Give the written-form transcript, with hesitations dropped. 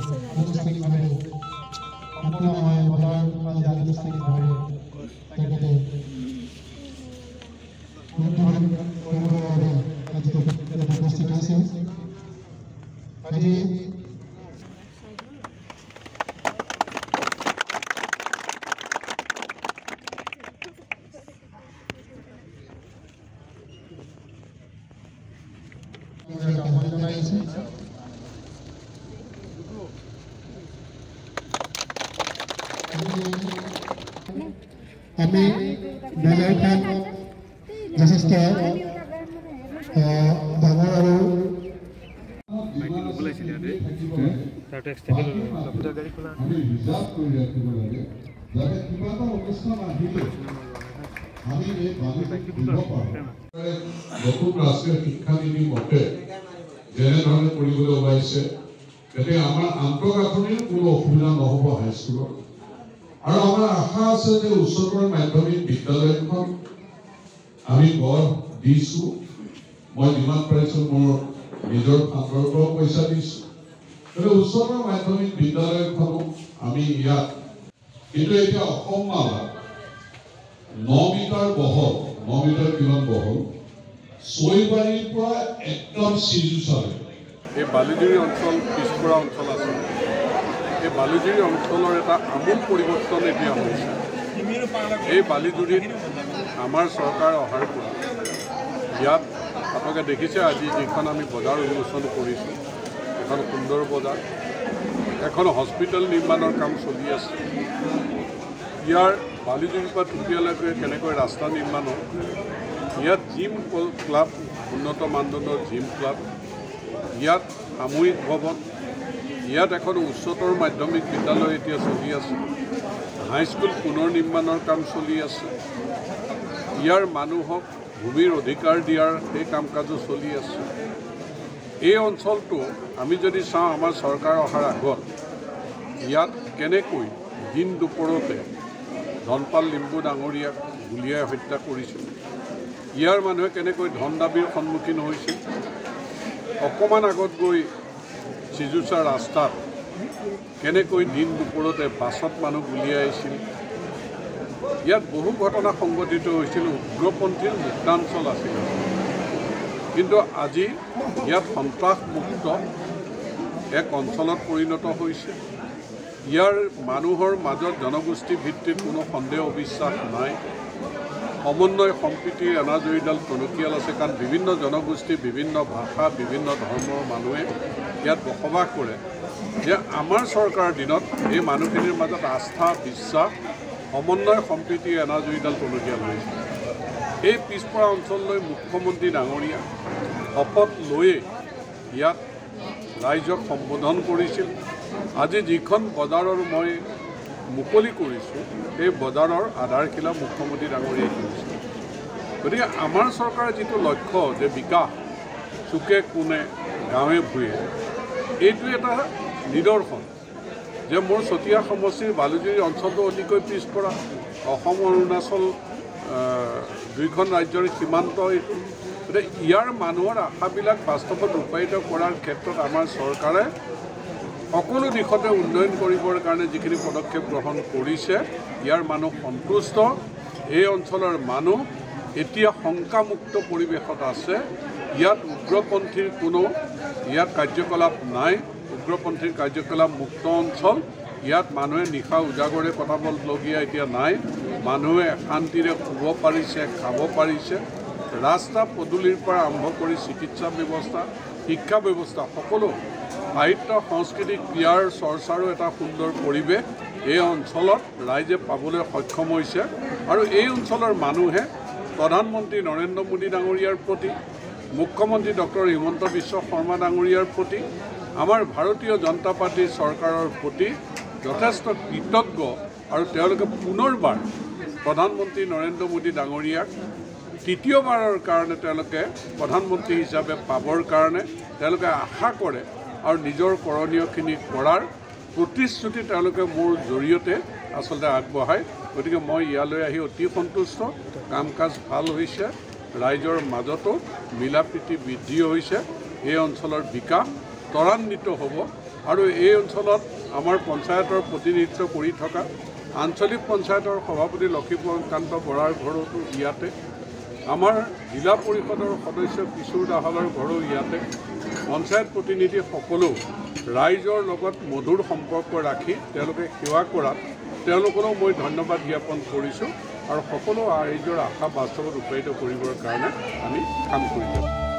আনুষ্ঠানিকভাৱে সম্পূৰ্ণ বজাৰ আজি আনুষ্ঠানিকভাৱে তেখেতে উদ্বোধন কৰিবৰ বাবে আজি উপস্থিত হৈছে। আজি আমি বজাৰখন যথেষ্ট ডাঙৰ আৰু নতুন ৰাষ্ট্ৰীয় শিক্ষানীতি মতে যেনেধৰণে কৰিবলৈ ওলাইছে যাতে আমাৰ আন্তঃগাঁথনিৰ কোনো অসুবিধা নহ'ব হাইস্কুলত। আৰু আমাৰ আশা আছে যে উচ্চতৰ মাধ্যমিক বিদ্যালয়খন আমি গঢ় দিছোঁ। মই যিমান পাৰিছোঁ মোৰ নিজৰ ফাণ্ডৰ পৰাও পইচা দিছোঁ। গতিকে উচ্চতৰ মাধ্যমিক বিদ্যালয়খনো আমি ইয়াত কিন্তু এতিয়া অসম মালা 9 মিটাৰ বহল, 9 মিটাৰ কিমান বহল, চৈবাৰীৰ পৰা একদম চিজুচালে এই বালিজুৰি অঞ্চল পিছপৰা অঞ্চল আছে। এই বালিজুৰি অঞ্চলৰ এটা আমূল পৰিৱৰ্তন এতিয়া হৈছে। এই বালিজুৰিত আমাৰ চৰকাৰ অহাৰ পৰা ইয়াত আপোনালোকে দেখিছে আজি যিখন আমি বজাৰ উন্মোচন কৰিছোঁ, এখন সুন্দৰ বজাৰ, এখন হস্পিটেল নিৰ্মাণৰ কাম চলি আছে। ইয়াৰ বালিজুৰিৰ পৰা টুপিয়ালৈকে কেনেকৈ ৰাস্তা নিৰ্মাণ হ'ল, ইয়াত জিম ক্লাব, উন্নত মানদণ্ডৰ জিম ক্লাব, ইয়াত সামূহিক ভৱন, ইয়াত এখন উচ্চতৰ মাধ্যমিক বিদ্যালয় এতিয়া চলি আছে, হাইস্কুল পুনৰ নিৰ্মাণৰ কাম চলি আছে, ইয়াৰ মানুহক ভূমিৰ অধিকাৰ দিয়াৰ সেই কাম কাজো চলি আছে। এই অঞ্চলটো আমি যদি চাওঁ আমাৰ চৰকাৰ অহাৰ আগত ইয়াত কেনেকৈ দিন দুপৰতে ধনপাল লিম্বু ডাঙৰীয়াক গুলীয়াই হত্যা কৰিছিল, ইয়াৰ মানুহে কেনেকৈ ধন দাবীৰ সন্মুখীন হৈছিল, অকণমান আগত গৈ চিজুচা ৰাস্তাত কেনেকৈ দিন দুপৰতে বাছত মানুহ গুলীয়াই আহিছিল। ইয়াত বহু ঘটনা সংঘটিত হৈছিল, উগ্ৰপন্থীৰ মুক্তাঞ্চল আছিল। কিন্তু আজি ইয়াত সন্ত্ৰাসমুক্ত এক অঞ্চলত পৰিণত হৈছে। ইয়াৰ মানুহৰ মাজত জনগোষ্ঠী ভিত্তিত কোনো সন্দেহ অবিশ্বাস নাই। সমন্বয় সম্প্ৰীতিৰ এনাজৰীডাল টনকিয়াল আছে, কাৰণ বিভিন্ন জনগোষ্ঠী, বিভিন্ন ভাষা, বিভিন্ন ধৰ্মৰ মানুহে ইয়াত বসবাস কৰে। যে আমাৰ চৰকাৰৰ দিনত এই মানুহখিনিৰ মাজত আস্থা, বিশ্বাস, সমন্বয় সম্প্ৰীতিৰ এনাজৰীডাল টনকিয়াল হৈছে। এই পিছপৰা অঞ্চললৈ মুখ্যমন্ত্ৰী ডাঙৰীয়া শপত লৈয়ে ইয়াত ৰাইজক সম্বোধন কৰিছিল। আজি যিখন বজাৰৰ মই মুকলি কৰিছোঁ, সেই বজাৰৰ আধাৰশিলা মুখ্যমন্ত্ৰী ডাঙৰীয়াই কৰিছে। গতিকে আমাৰ চৰকাৰৰ যিটো লক্ষ্য যে বিকাশ চুকে কোণে গাঁৱে ভূঞে, এইটো এটা নিদৰ্শন যে মোৰ চতিয়া সমষ্টিৰ বালিজুৰি অঞ্চলটো অতিকৈ পিছপৰা। অসম অৰুণাচল দুইখন ৰাজ্যৰ সীমান্ত এইটো। গতিকে ইয়াৰ মানুহৰ আশাবিলাক বাস্তৱত ৰূপায়িত কৰাৰ ক্ষেত্ৰত আমাৰ চৰকাৰে সকলো দিশতে উন্নয়ন কৰিবৰ কাৰণে যিখিনি পদক্ষেপ গ্ৰহণ কৰিছে, ইয়াৰ মানুহ সন্তুষ্ট। এই অঞ্চলৰ মানুহ এতিয়া শংকামুক্ত পৰিৱেশত আছে। ইয়াত উগ্ৰপন্থীৰ কোনো কাৰ্যকলাপ নাই, উগ্ৰপন্থীৰ কাৰ্যকলাপ মুক্ত অঞ্চল। ইয়াত মানুহে নিশা উজাগৰে কটাবলগীয়া এতিয়া নাই। মানুহে শান্তিৰে শুব পাৰিছে, খাব পাৰিছে। ৰাস্তা পদূলিৰ পৰা আৰম্ভ কৰি চিকিৎসা ব্যৱস্থা, শিক্ষা ব্যৱস্থা, সকলো সাহিত্য, সংস্কৃতি, ক্ৰীড়াৰ চৰ্চাৰো এটা সুন্দৰ পৰিৱেশ এই অঞ্চলত ৰাইজে পাবলৈ সক্ষম হৈছে। আৰু এই অঞ্চলৰ মানুহে প্ৰধানমন্ত্ৰী নৰেন্দ্ৰ মোদী ডাঙৰীয়াৰ প্ৰতি, মুখ্যমন্ত্ৰী ডক্টৰ হিমন্ত বিশ্ব শৰ্মা ডাঙৰীয়াৰ প্ৰতি, আমাৰ ভাৰতীয় জনতা পাৰ্টীৰ চৰকাৰৰ প্ৰতি যথেষ্ট কৃতজ্ঞ। আৰু তেওঁলোকে পুনৰবাৰ প্ৰধানমন্ত্ৰী নৰেন্দ্ৰ মোদী ডাঙৰীয়াক তৃতীয়বাৰৰ কাৰণে তেওঁলোকে প্ৰধানমন্ত্ৰী হিচাপে পাবৰ কাৰণে তেওঁলোকে আশা কৰে আৰু নিজৰ কৰণীয়খিনি কৰাৰ প্ৰতিশ্ৰুতি তেওঁলোকে মোৰ জৰিয়তে আচলতে আগবঢ়ায়। গতিকে মই ইয়ালৈ আহি অতি সন্তুষ্ট। কাম কাজ ভাল হৈছে, ৰাইজৰ মাজতো মিলা প্ৰীতি বৃদ্ধি হৈছে, এই অঞ্চলৰ বিকাশ ত্বৰান্বিত হ'ব। আৰু এই অঞ্চলত আমাৰ পঞ্চায়তৰ প্ৰতিনিধিত্ব কৰি থকা আঞ্চলিক পঞ্চায়তৰ সভাপতি লক্ষীকান্ত বৰাৰ ঘৰতো ইয়াতে, আমাৰ জিলা পৰিষদৰ সদস্য কিশোৰ দাহালৰ ঘৰো ইয়াতে। পঞ্চায়ত প্ৰতিনিধি সকলো ৰাইজৰ লগত মধুৰ সম্পৰ্ক ৰাখি তেওঁলোকে সেৱা কৰাত তেওঁলোকলৈও মই ধন্যবাদ জ্ঞাপন কৰিছোঁ আৰু সকলো ৰাইজৰ আশা বাস্তৱত ৰূপায়িত কৰিবৰ কাৰণে আমি কাম কৰি যাম।